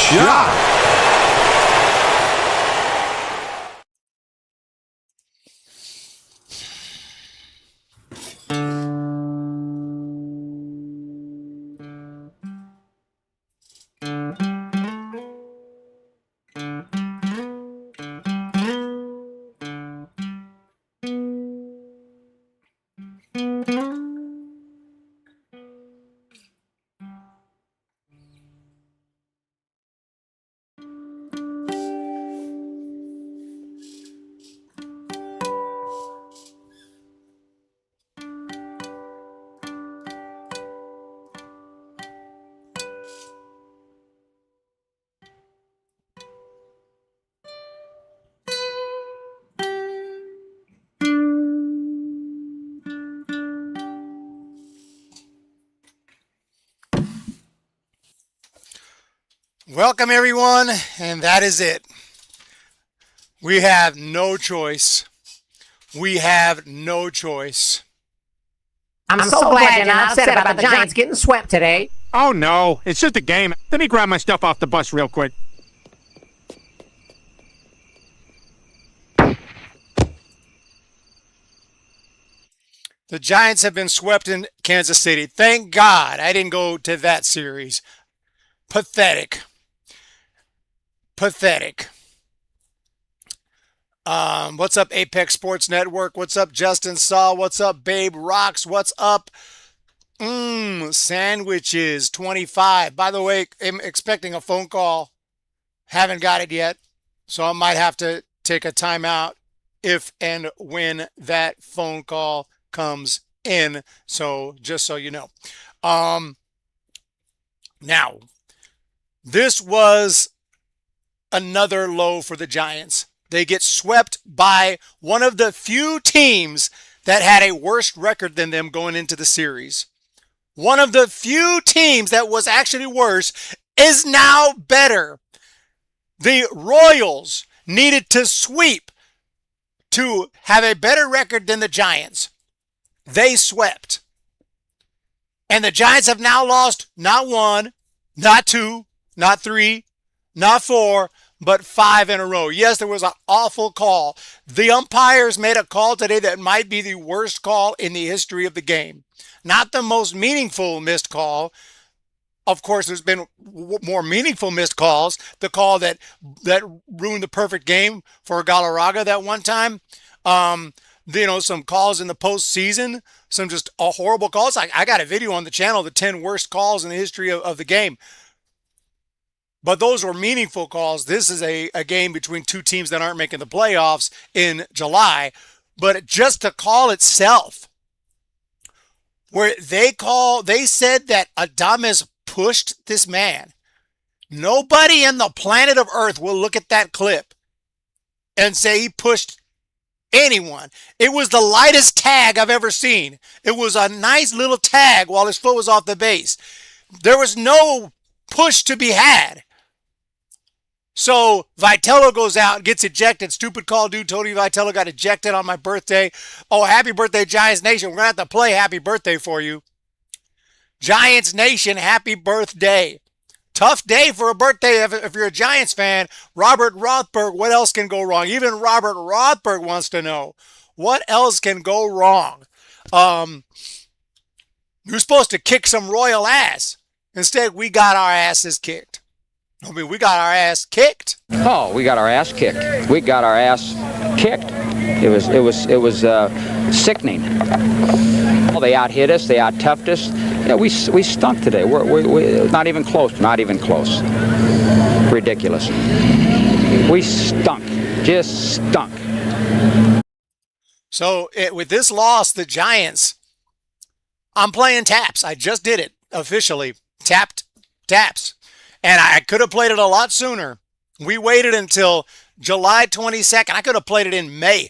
shot. Welcome, everyone, and that is it. We have no choice. We have no choice. I'm so glad you're not upset about the Giants getting swept today. Oh, no. It's just a game. Let me grab my stuff off the bus real quick. The Giants have been swept in Kansas City. Thank God I didn't go to that series. Pathetic. Pathetic. What's up, Apex Sports Network? What's up, Justin Saw? What's up, Babe Rocks? What's up? Sandwiches 25. By the way, I'm expecting a phone call. Haven't got it yet, so I might have to take a timeout if and when that phone call comes in. So just so you know. Now, this was another low for the Giants. They get swept by one of the few teams that had a worse record than them going into the series. One of the few teams that was actually worse is now better. The Royals needed to sweep to have a better record than the Giants. They swept. And the Giants have now lost not one, not two, not three, not four, but 5 in a row. Yes, there was an awful call. The umpires made a call today that might be the worst call in the history of the game. Not the most meaningful missed call. Of course, there's been more meaningful missed calls. The call that ruined the perfect game for Galarraga that one time. Some calls in the postseason, some just horrible calls. I got a video on the channel, the 10 worst calls in the history of the game. But those were meaningful calls. This is a game between two teams that aren't making the playoffs in July. But just the call itself, where they said that Adames pushed this man. Nobody in the planet of Earth will look at that clip and say he pushed anyone. It was the lightest tag I've ever seen. It was a nice little tag while his foot was off the base. There was no push to be had. So Vitello goes out and gets ejected. Stupid call, dude. Tony Vitello got ejected on my birthday. Oh, happy birthday, Giants Nation. We're going to have to play happy birthday for you. Giants Nation, happy birthday. Tough day for a birthday if you're a Giants fan. Robert Rothberg, what else can go wrong? Even Robert Rothberg wants to know. What else can go wrong? You're supposed to kick some royal ass. Instead, we got our asses kicked. I mean, we got our ass kicked. Oh, we got our ass kicked. We got our ass kicked. It was sickening. Well, they out-hit us. They out-toughed us. Yeah, we stunk today. We're not even close. Not even close. Ridiculous. We stunk. Just stunk. So with this loss, the Giants, I'm playing taps. I just did it officially. Taps. And I could have played it a lot sooner. We waited until July 22nd. I could have played it in May.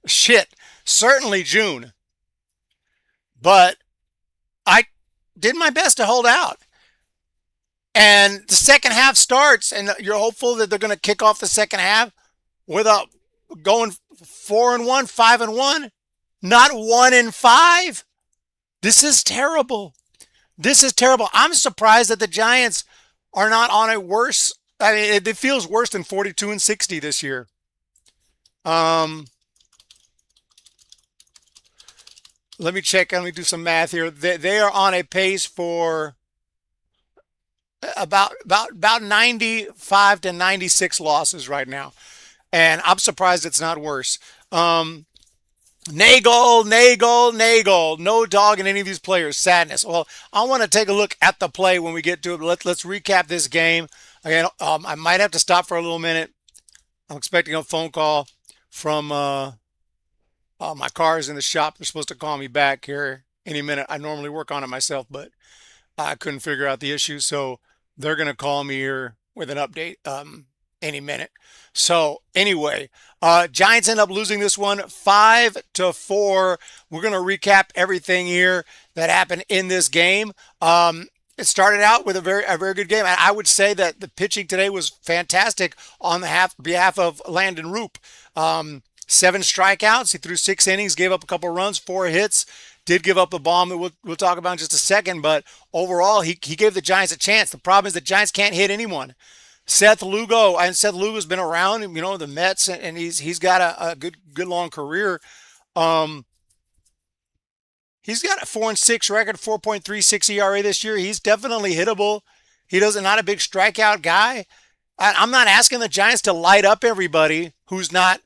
Shit. Certainly June. But I did my best to hold out. And the second half starts, and you're hopeful that they're going to kick off the second half without going 4-1, 5-1, not 1-5. This is terrible. This is terrible. I'm surprised that the Giants are not on a worse. I mean, it feels worse than 42-60 this year. Let me check. Let me do some math here. They are on a pace for about 95 to 96 losses right now, and I'm surprised it's not worse. Nagel, no dog in any of these players. Sadness. Well, I want to take a look at the play when we get to it. Let's recap this game again. I might have to stop for a little minute. I'm expecting a phone call from my car is in the shop. They're supposed to call me back here any minute. I normally work on it myself, but I couldn't figure out the issue, so they're going to call me here with an update any minute. So anyway, Giants end up losing this one 5-4. We're going to recap everything here that happened in this game. It started out with a very good game. I would say that the pitching today was fantastic on the behalf of Landon Roop. 7 strikeouts. He threw 6 innings, gave up a couple runs, 4 hits. Did give up a bomb that we'll talk about in just a second, but overall he gave the Giants a chance. The problem is the Giants can't hit anyone. Seth Lugo's been around, the Mets, and he's got a good long career. He's got a 4-6 record, 4.36 ERA this year. He's definitely hittable. Not a big strikeout guy. I'm not asking the Giants to light up everybody who's not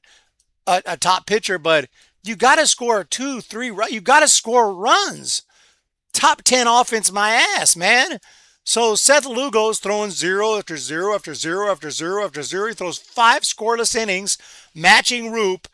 a top pitcher, but you got to score 2-3. You got to score runs. Top 10 offense, my ass, man. So Seth Lugo's throwing 0 after 0 after 0 after 0 after 0. He throws 5 scoreless innings, matching Roop.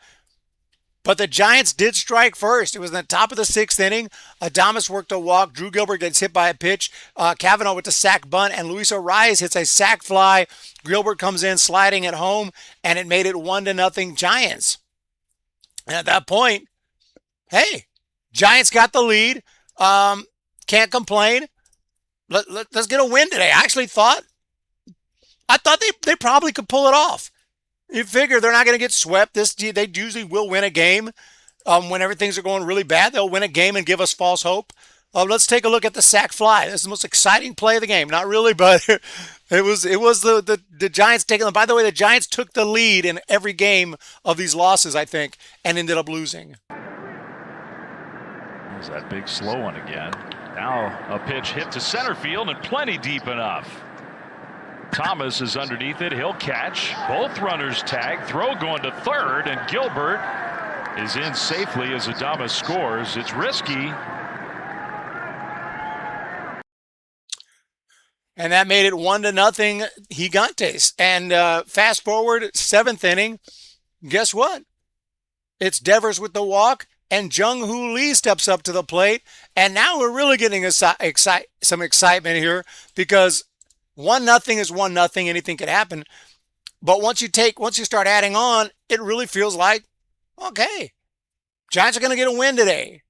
But the Giants did strike first. It was in the top of the 6th inning. Adames worked a walk. Drew Gilbert gets hit by a pitch. Cavanaugh with the sack bunt, and Luis Arias hits a sack fly. Gilbert comes in sliding at home, and it made it 1-0 Giants. And at that point, hey, Giants got the lead. Can't complain. Let's get a win today. I thought they probably could pull it off. You figure they're not going to get swept. They usually will win a game. When everything's going really bad, they'll win a game and give us false hope. Let's take a look at the sack fly. This is the most exciting play of the game. Not really, but it was the Giants taking them. By the way, the Giants took the lead in every game of these losses, I think, and ended up losing. There's that big slow one again. Now a pitch hit to center field and plenty deep enough. Thomas is underneath it. He'll catch. Both runners tag. Throw going to third, and Gilbert is in safely as Adames scores. It's risky. And that made it 1-0 Gigantes. And fast forward, 7th inning. Guess what? It's Devers with the walk, and Jung-Hoo Lee steps up to the plate. And now we're really getting some excitement here, because 1-0 is 1-0. Anything could happen. But once you start adding on, it really feels like, okay, Giants are going to get a win today.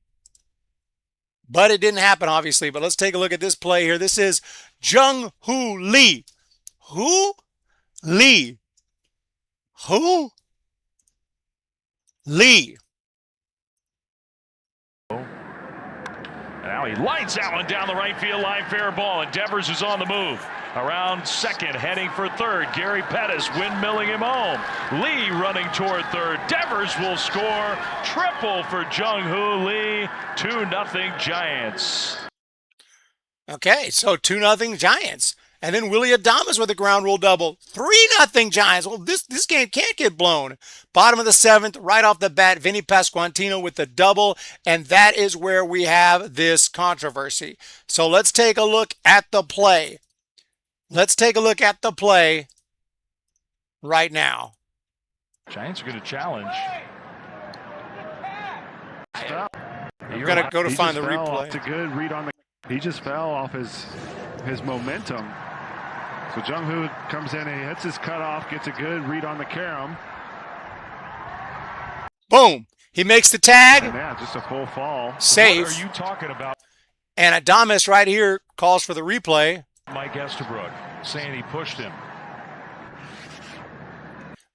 But it didn't happen, obviously. But let's take a look at this play here. This is Jung-Hoo Lee. Who? Lee. Who? Lee. Now he lights that one down the right field line, fair ball, and Devers is on the move. Around second, heading for third. Gary Pettis windmilling him home. Lee running toward third. Devers will score. Triple for Jung-Hoo Lee. 2-0 Giants. Okay, so 2-0 Giants. And then Willie Adames with a ground rule double. 3-0 Giants. Well, this game can't get blown. Bottom of the 7th, right off the bat, Vinny Pasquantino with the double. And that is where we have this controversy. So let's take a look at the play. Let's take a look at the play right now. Giants are going to challenge. I'm going to go to find the replay. It's a good read on the. He just fell off his momentum. So Jung-Hoo comes in and he hits his cutoff, gets a good read on the carom. Boom. He makes the tag. And yeah, just a full fall. Safe. What are you talking about? And Adames right here calls for the replay. Mike Estabrook saying he pushed him.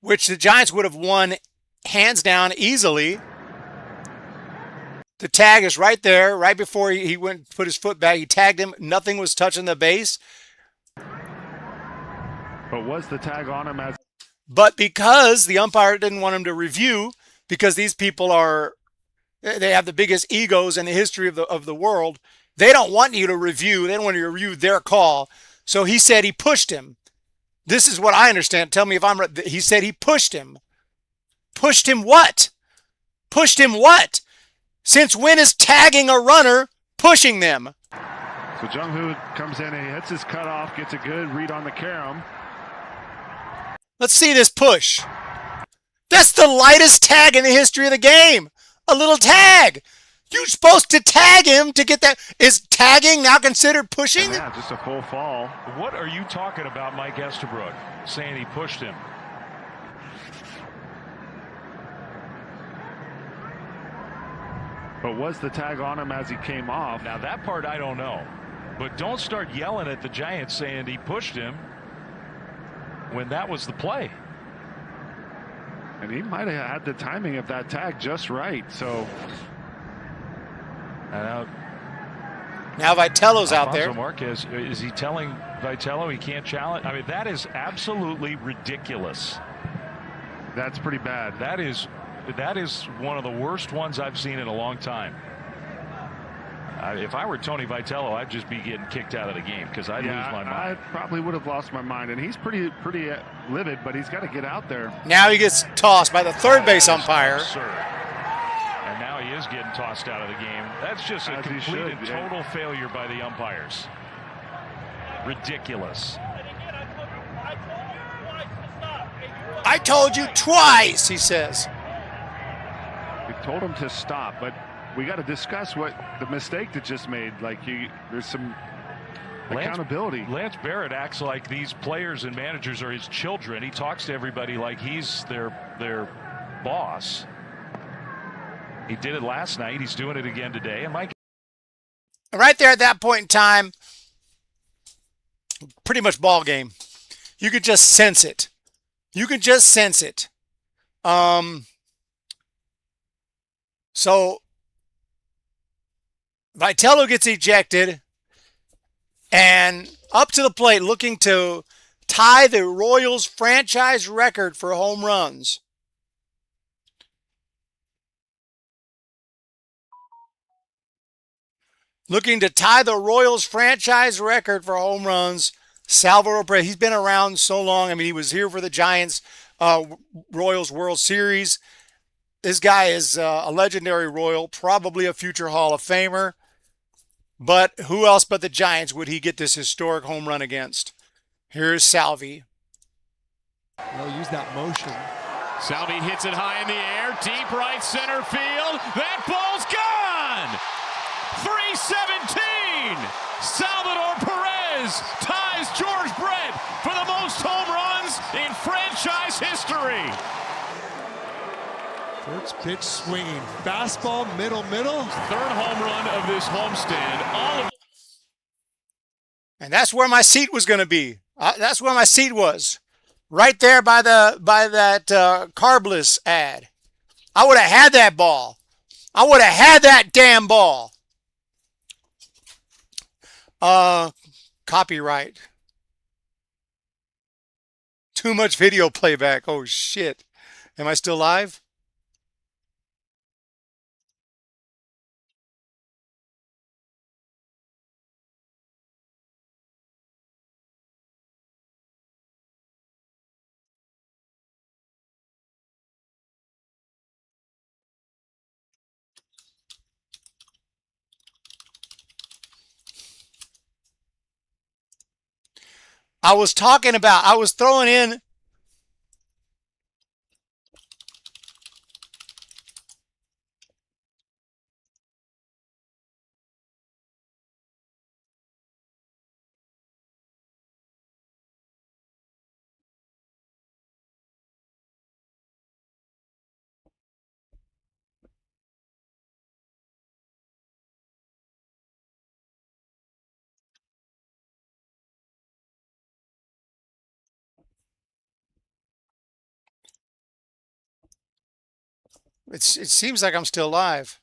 Which the Giants would have won hands down easily. The tag is right there, right before he went put his foot back. He tagged him. Nothing was touching the base. But was the tag on him as... But because the umpire didn't want him to review, because these people they have the biggest egos in the history of the world, they don't want you to review. They don't want you to review their call. So he said he pushed him. This is what I understand. Tell me if I'm right. He said he pushed him. Pushed him what? Pushed him what? Since when is tagging a runner pushing them? So Jung-Hoo comes in and he hits his cutoff, gets a good read on the carom. Let's see this push. That's the lightest tag in the history of the game. A little tag. You're supposed to tag him to get that. Is tagging now considered pushing? Yeah, just a full fall. What are you talking about, Mike Estabrook, saying he pushed him? But was the tag on him as he came off? Now, that part I don't know. But don't start yelling at the Giants saying he pushed him when that was the play. And he might have had the timing of that tag just right. So now Vitello's out there. Alfonso Marquez, is he telling Vitello he can't challenge? I mean, that is absolutely ridiculous. That's pretty bad. That is one of the worst ones I've seen in a long time. If I were Tony Vitello, I'd just be getting kicked out of the game because I'd lose my mind. I probably would have lost my mind. And he's pretty livid, but he's got to get out there. Now he gets tossed by the third base umpire. Absurd. And now he is getting tossed out of the game. That's just a complete and total failure by the umpires. Ridiculous. I told you twice, he says. We told him to stop, but we got to discuss what the mistake that just made. Like there's some accountability. Lance Barrett acts like these players and managers are his children. He talks to everybody like he's their boss. He did it last night. He's doing it again today. And Mike, right there at that point in time, pretty much ball game. You could just sense it. You could just sense it. So Vitello gets ejected and up to the plate looking to tie the Royals franchise record for home runs. Looking to tie the Royals franchise record for home runs, Salvador Perez. He's been around so long. I mean, he was here for the Giants Royals World Series. This guy is a legendary Royal, probably a future Hall of Famer. But who else but the Giants would he get this historic home run against? Here's Salvi. They'll use that motion. Salvi hits it high in the air, deep right center field. That ball's gone! 317! Salvador Perez ties George Brett for the most home runs in franchise history. First pitch swinging. Fastball, middle. Third home run of this homestand. And that's where my seat was going to be. That's where my seat was. Right there by that Carbliss ad. I would have had that ball. I would have had that damn ball. Copyright. Too much video playback. Oh, shit. Am I still live? I was throwing in it seems like I'm still live.